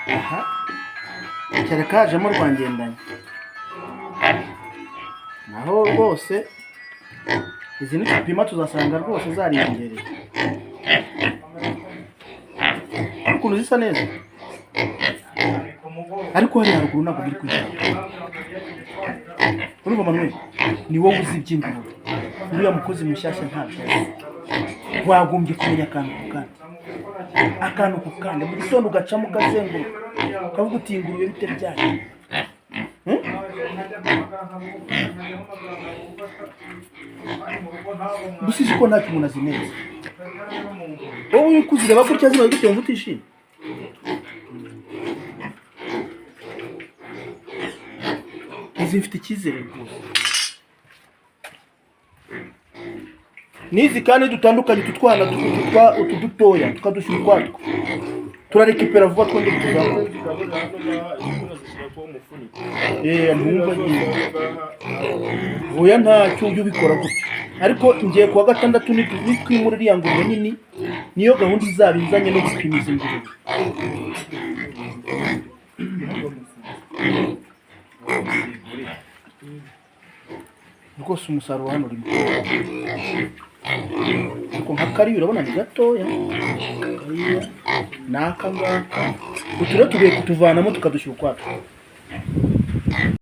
aha cyane kajemo rwangendanye naho rwose izi ni tupima tuzasanga rwose zariyongereye ukuntu zisa neza ariko hari haruguru ntabwo biri kwicara urumva Manuel ni wowe uzi iby'ingurube uriya mukozi mushyashya ntabwo wagombye kumenya akantu ku kandi mu gitondo ugacamo ukazenguruka ukavuga uti ingurube bite byayo gusize ko nta kintu azineza wowe uri kuzireba gutya ziba gutya wumva utishimye izi mfite icyizere rwose nizi kandi dutandukanye tutwana utu dutoya tukadushyira utwatwo turarekipera vuba twongera tuzamuka ntumva ngiye oya ntacyo ujye ubikora gutya ariko ngiye kuwa gatandatu nitwimura iriya ngurube nini niyo gahunda izaba izanye no gupima izi ngurube rwose umusaruro hano urimo ariko nka kariya urabona ni gatoya kariya ni aka ngaka utu rero tugiye kutuvanamo tukadushyira ukwatwo